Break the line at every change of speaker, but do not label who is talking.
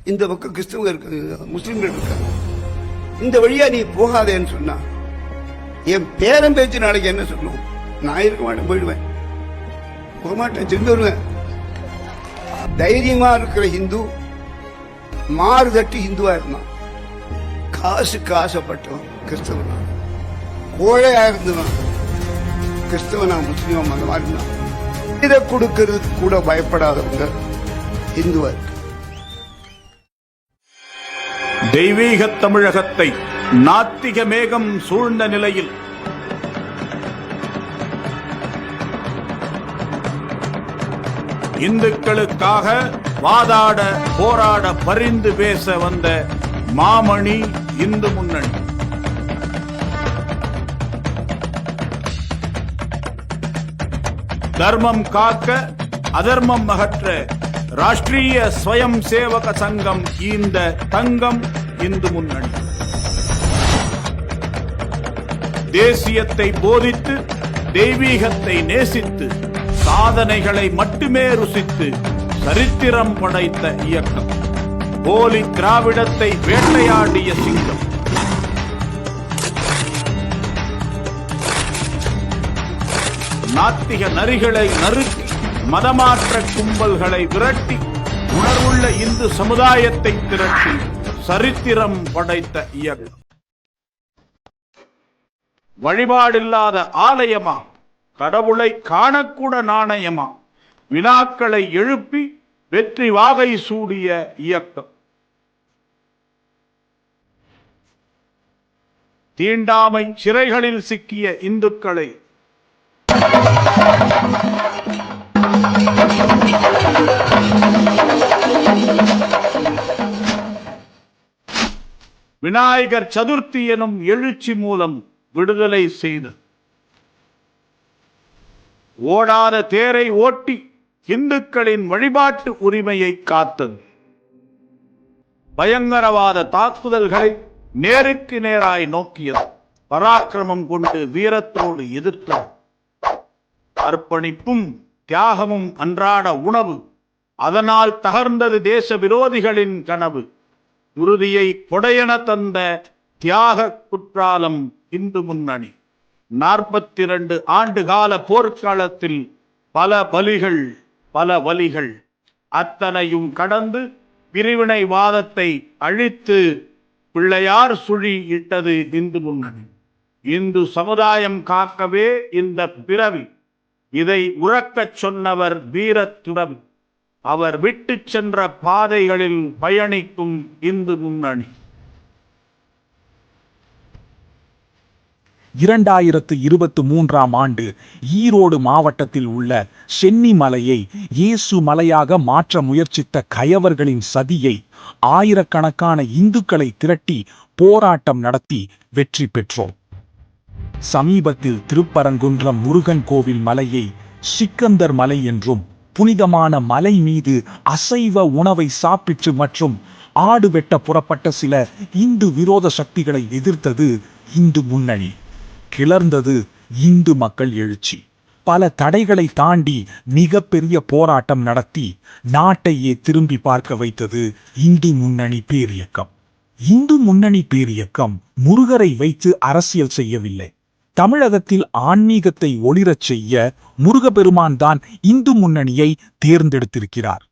இந்த பக்கம் கிறிஸ்தவங்க இருக்கு, முஸ்லிம்கள் இருக்காங்க. இந்த வழியா நீ போகாதேன்னு சொன்னா என் பேரம் பேச்சு நாளைக்கு என்ன சொல்லும்? நான் இருக்க மாட்டேன், போயிடுவேன், போக மாட்டேன், திரும்பி வருவேன். தைரியமா இருக்கிற ஹிந்து மாறுதட்டி ஹிந்துவா இருந்தான். காசுக்கு ஆசைப்பட்டவன் கிறிஸ்தவனா, கோழையா இருந்தவன் கிறிஸ்தவனா, முஸ்லீம் அந்த மாதிரி இருந்தான். இதை கொடுக்கறதுக்கு கூட பயப்படாதவங்க ஹிந்துவா இருக்கு.
தெய்வீக தமிழகத்தை நாத்திக மேகம் சூழ்ந்த நிலையில் இந்துக்களுக்காக வாதாட போராட பரிந்து பேச வந்த மாமணி இந்து முன்னணி. தர்மம் காக்க அதர்மம் அகற்ற ராஷ்டிரிய ஸ்வயம் சேவக சங்கம் இந்த தங்கம் இந்து முன்னணி. தேசியத்தை போதித்து தெய்வீகத்தை நேசித்து சாதனைகளை மட்டுமே ருசித்து சரித்திரம் படைத்த இயக்கம். போலி திராவிடத்தை வேட்டையாடிய சிங்கம். நாத்திக நரிகளை நறுக்கி மதமாற்ற கும்பல்களை விரட்டி உணர்வுள்ள இந்து சமுதாயத்தை திரட்டி சரித்திரம் படைத்த இயக்கம். வழிபாடில்லாத ஆலயமா, கடவுளை காணக்கூட நாணயமா, வினாக்களை எழுப்பி வெற்றி வாகை சூடிய இயக்கம். தீண்டாமை சிறைகளில் சிக்கிய இந்துக்களை விநாயகர் சதுர்த்தி எனும் எழுச்சி மூலம் விடுதலை செய்து ஓடாத தேரை ஓட்டி இந்துக்களின் வழிபாட்டு உரிமையை காத்தது. பயங்கரவாத தாக்குதல்களை நேருக்கு நேராய் நோக்கியது. பராக்கிரமம் கொண்டு வீரத்தோடு எதிர்த்தது. அர்ப்பணிப்பும் தியாகமும் அன்றாட உணவு. அதனால் தகர்ந்தது தேச விரோதிகளின் கனவு. உறுதியை கொடையென தந்த தியாக குற்றாலம் இந்து முன்னணி. 42 ஆண்டு கால போர்க்களத்தில் பல பலிகள், பல வலிகள். அத்தனையும் கடந்து பிரிவினைவாதத்தை அழித்து பிள்ளையார் சுழி இட்டது இந்து முன்னணி. இந்து சமுதாயம் காக்கவே இந்த பிறவி. இதை உறக்கச் சொன்னவர் வீரத்துடன் அவர் விட்டு சென்ற பாதைகளில் பயணிக்கும் இந்து முன்னணி.
2023ஆம் ஆண்டு ஈரோடு மாவட்டத்தில் உள்ள சென்னி மலையை இயேசு மலையாக மாற்ற முயற்சித்த கயவர்களின் சதியை ஆயிரக்கணக்கான இந்துக்களை திரட்டி போராட்டம் நடத்தி வெற்றி பெற்றோம். சமீபத்தில் திருப்பரங்குன்றம் முருகன் கோவில் மலையை சிக்கந்தர் மலை என்றும், புனிதமான மலை மீது அசைவ உணவை சாப்பிட்டு மற்றும் ஆடு வெட்ட புறப்பட்ட சில இந்து விரோத சக்திகளை எதிர்த்தது இந்து முன்னணி. கிளர்ந்தது இந்து மக்கள் எழுச்சி. பல தடைகளை தாண்டி மிகப்பெரிய போராட்டம் நடத்தி நாட்டையே திரும்பி பார்க்க வைத்தது இந்து முன்னணி பேரியக்கம். இந்து முன்னணி பேரியக்கம் முருகரை வைத்து அரசியல் செய்யவில்லை. தமிழகத்தில் ஆன்மீகத்தை ஒளிரச் செய்ய முருகப்பெருமான் தான் இந்து முன்னணியை தேர்ந்தெடுத்திருக்கிறார்.